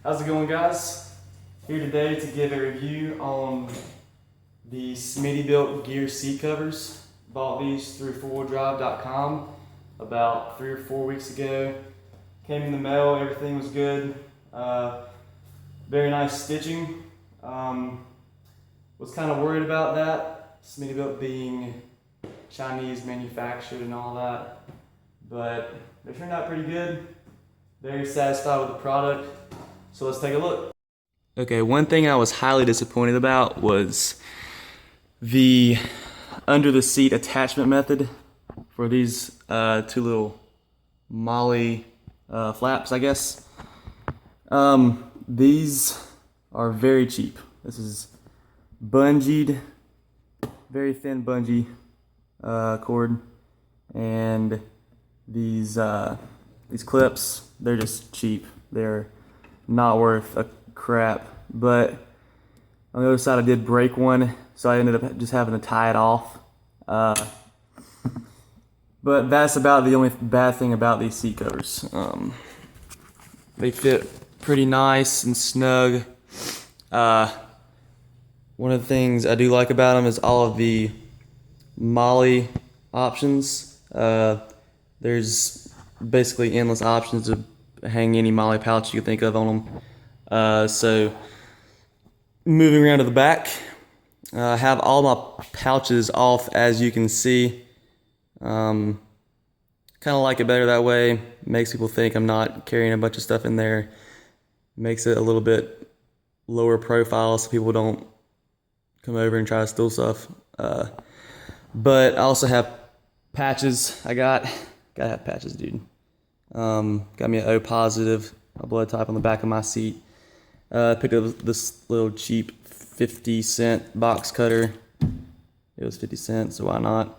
How's it going, guys? Here today to give a review on the Smittybilt G.E.A.R seat covers. Bought these through 4wheeldrive.com about 3 or 4 weeks ago. Came in the mail, everything was good. Very nice stitching. Was kind of worried about that, Smittybilt being Chinese manufactured and all that, but they turned out pretty good. Very satisfied with the product. So let's take a look. Okay, one thing I was highly disappointed about was the under the seat attachment method for these two little molly flaps, I guess. These are very cheap. This is bungeed, very thin bungee cord, and these clips, they're just cheap. They're not worth a crap. But on the other side, I did break one, so I ended up just having to tie it off. But that's about the only bad thing about these seat covers. They fit pretty nice and snug. One of the things I do like about them is all of the molly options. There's basically endless options to hang any molly pouch you can think of on them. So moving around to the back, I have all my pouches off, as you can see. Kind of like it better that way. Makes people think I'm not carrying a bunch of stuff in there. Makes it a little bit lower profile so people don't come over and try to steal stuff. But I also have patches. Gotta have patches, dude. Got me an O positive, a blood type on the back of my seat. Picked up this little cheap 50-cent box cutter. It was 50 cents, so why not?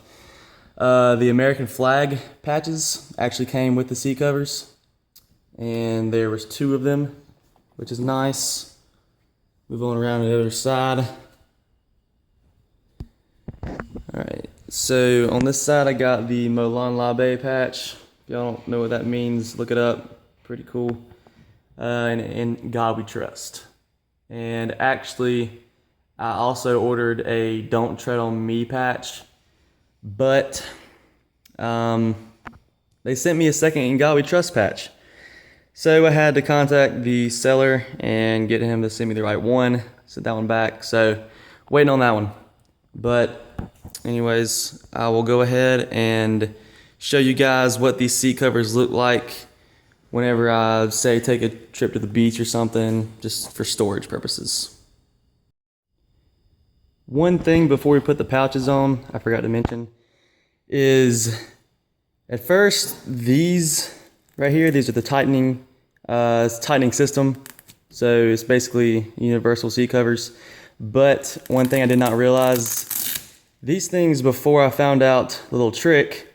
The American flag patches actually came with the seat covers, and there was 2 of them, which is nice. Move on around to the other side. Alright, so on this side I got the Molan Labe patch. If y'all don't know what that means, look it up. Pretty cool. And in God We Trust. And actually, I also ordered a Don't Tread on Me patch, but they sent me a second In God We Trust patch. So I had to contact the seller and get him to send me the right one. Sent that one back, so waiting on that one. But anyways, I will go ahead and show you guys what these seat covers look like whenever I, say, take a trip to the beach or something, just for storage purposes. One thing before we put the pouches on, I forgot to mention, is at first these right here, these are the tightening system. So it's basically universal seat covers. But one thing I did not realize, these things, before I found out the little trick,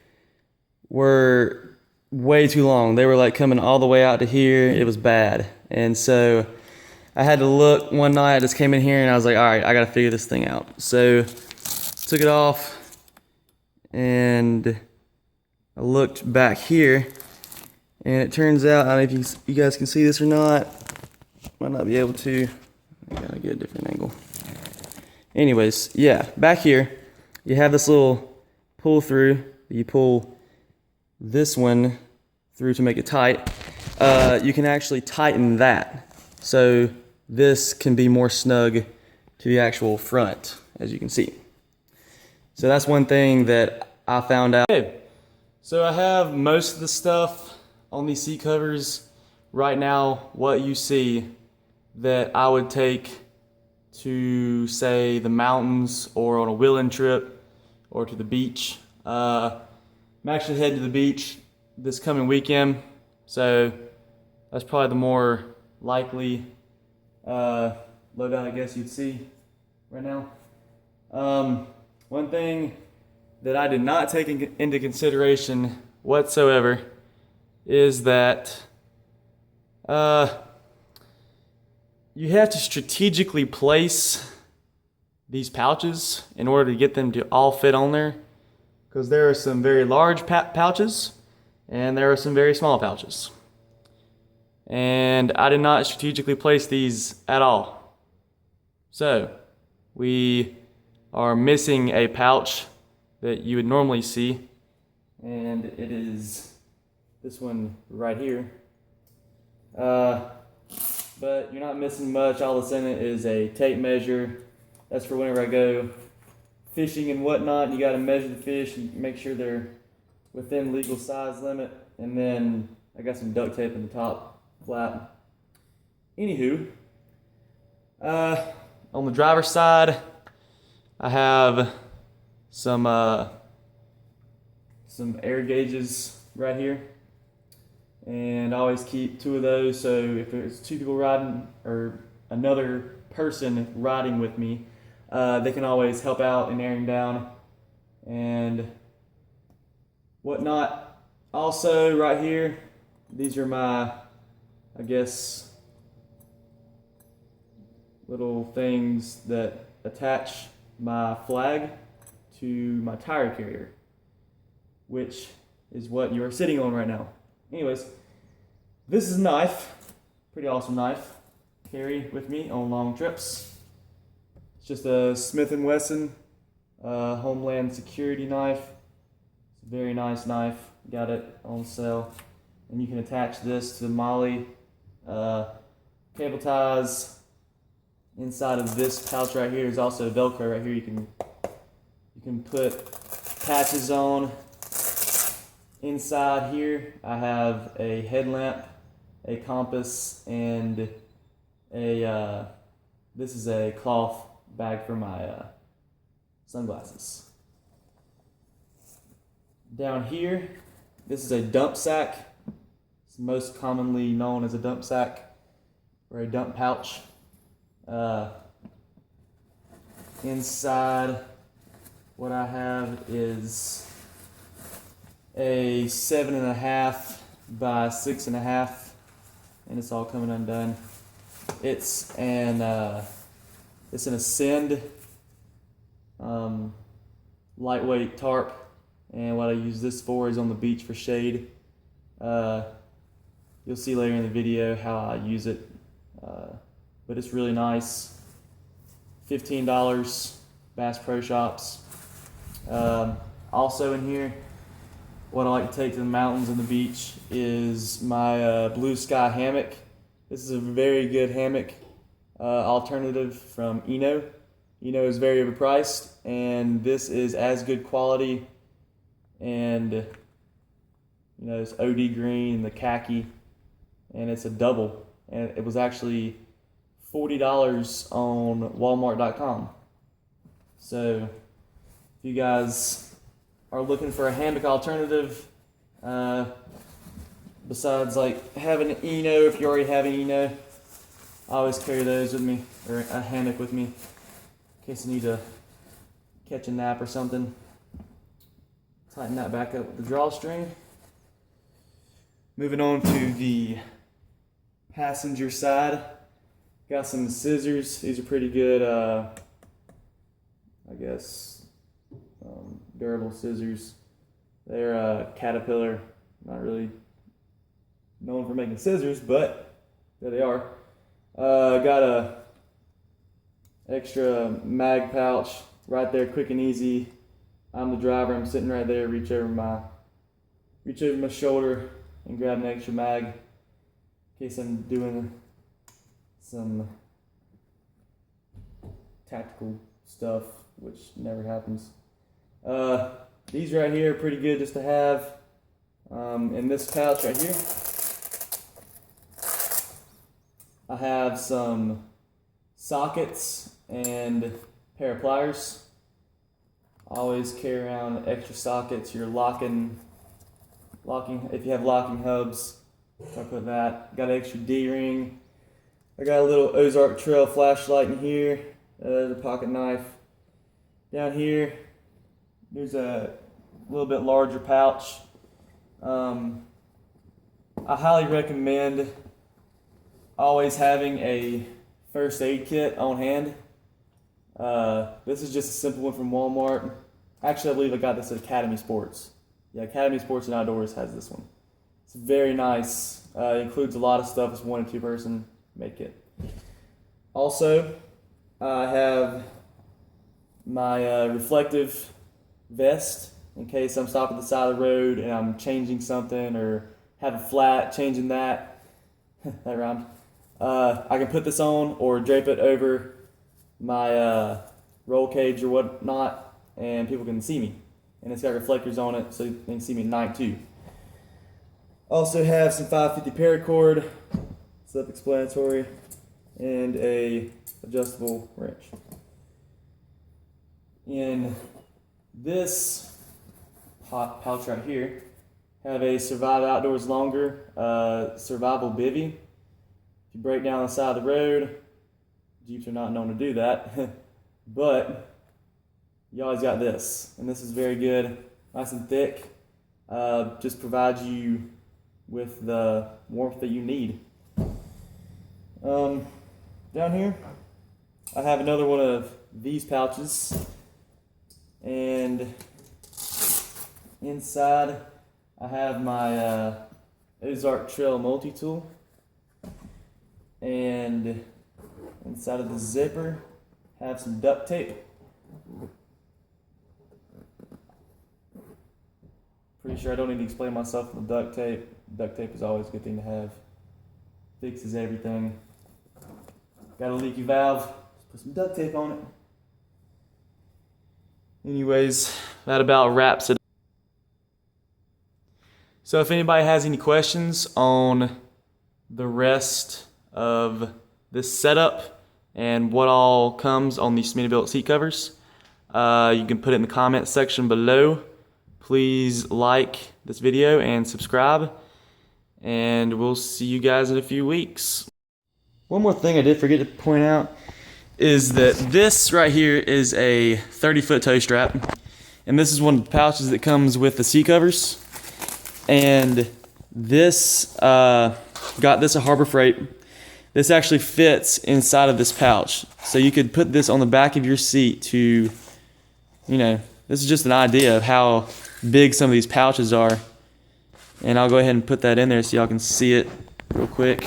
were way too long. They were like coming all the way out to here. It was bad. And so I had to look one night. I just came in here and I was like, all right, I got to figure this thing out. So took it off and I looked back here, and it turns out, I don't know if you guys can see this or not. Might not be able to. I gotta get a different angle. Anyways, yeah, back here you have this little pull through. You pull this one through to make it tight. You can actually tighten that, so this can be more snug to the actual front, as you can see. So that's one thing that I found out. Okay, so I have most of the stuff on these seat covers right now. What you see that I would take to, say, the mountains or on a wheeling trip or to the beach. I'm actually heading to the beach this coming weekend, so that's probably the more likely lowdown I guess you'd see right now. One thing that I did not take into consideration whatsoever is that you have to strategically place these pouches in order to get them to all fit on there, because there are some very large pouches and there are some very small pouches. and I did not strategically place these at all. So we are missing a pouch that you would normally see, and it is this one right here. But you're not missing much. All that's in it is a tape measure. That's for whenever I go fishing and whatnot. You got to measure the fish and make sure they're within legal size limit. And then I got some duct tape in the top flap. Anywho, on the driver's side, I have some air gauges right here. And I always keep 2 of those, so if there's 2 people riding or another person riding with me, they can always help out in airing down and whatnot. Also, right here, these are my, I guess, little things that attach my flag to my tire carrier, which is what you are sitting on right now. Anyways, this is a knife, pretty awesome knife, carry with me on long trips. It's just a Smith & Wesson Homeland Security knife. It's a very nice knife, got it on sale. And you can attach this to the MOLLE cable ties. Inside of this pouch right here is also Velcro right here. You can put patches on. Inside here, I have a headlamp, a compass, and this is a cloth bag for my sunglasses. Down here, this is a dump sack. It's most commonly known as a dump sack or a dump pouch. Inside, what I have is a 7.5 by 6.5, and it's all coming undone. It's an Ascend lightweight tarp, and what I use this for is on the beach for shade. You'll see later in the video how I use it, but it's really nice. $15, Bass Pro Shops. Also in here, what I like to take to the mountains and the beach is my Blue Sky hammock. This is a very good hammock alternative from E.N.O. E.N.O. is very overpriced, and this is as good quality, and it's OD green and the khaki, and it's a double, and it was actually $40 on Walmart.com. So if you guys are looking for a hammock alternative, besides like having an E.N.O., if you already have an E.N.O., I always carry those with me, or a hammock with me, in case I need to catch a nap or something. Tighten that back up with the drawstring. Moving on to the passenger side, got some scissors. These are pretty good, I guess, durable scissors. They're Caterpillar, not really known for making scissors, but there they are. Got a extra mag pouch right there, quick and easy. I'm the driver, I'm sitting right there, reach over my shoulder and grab an extra mag in case I'm doing some tactical stuff, which never happens. These right here are pretty good just to have. In this pouch right here, I have some sockets and a pair of pliers. Always carry around extra sockets. You're locking, if you have locking hubs, so I put that. Got an extra D-ring. I got a little Ozark Trail flashlight in here. There's a pocket knife. Down here, there's a little bit larger pouch. I highly recommend always having a first aid kit on hand. This is just a simple one from Walmart. Actually, I believe I got this at Academy Sports. Yeah, Academy Sports and Outdoors has this one. It's very nice. It includes a lot of stuff. It's 1 and 2 person make kit. Also, I have my reflective vest in case I'm stopping at the side of the road and I'm changing something or have a flat, changing that. That rhymed. I can put this on or drape it over my roll cage or whatnot, and people can see me. And it's got reflectors on it so they can see me at night too. Also have some 550 paracord, self-explanatory, and a adjustable wrench. In this pouch right here, have a Survive Outdoors Longer survival bivy. If you break down the side of the road, Jeeps are not known to do that, but you always got this, and this is very good, nice and thick. Just provides you with the warmth that you need. Down here, I have another one of these pouches, and inside I have my Ozark Trail multi-tool, and inside of the zipper have some duct tape. Pretty sure I don't need to explain myself with duct tape. Duct tape is always a good thing to have. Fixes everything. Got a leaky valve, let's put some duct tape on it. Anyways, that about wraps it. So if anybody has any questions on the rest of this setup and what all comes on these Smittybilt seat covers, you can put it in the comment section below. Please like this video and subscribe, and we'll see you guys in a few weeks. One more thing I did forget to point out is that this right here is a 30-foot tow strap, and this is one of the pouches that comes with the seat covers. And this got this at Harbor Freight. This actually fits inside of this pouch, so you could put this on the back of your seat to, you know, this is just an idea of how big some of these pouches are. And I'll go ahead and put that in there so y'all can see it real quick.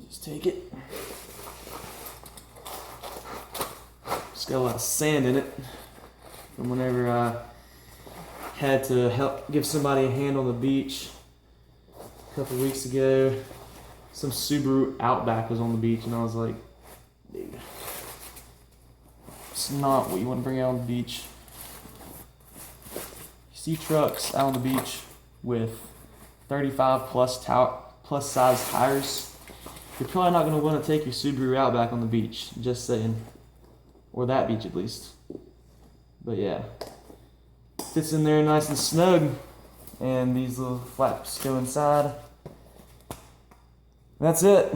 Just take it. It's got a lot of sand in it from whenever I had to help give somebody a hand on the beach a couple weeks ago. Some Subaru Outback was on the beach, and I was like, dude, it's not what you want to bring out on the beach. You see trucks out on the beach with 35 plus size tires, you're probably not going to want to take your Subaru Outback on the beach, just saying. Or that beach at least. But yeah, fits in there nice and snug, and these little flaps go inside. That's it.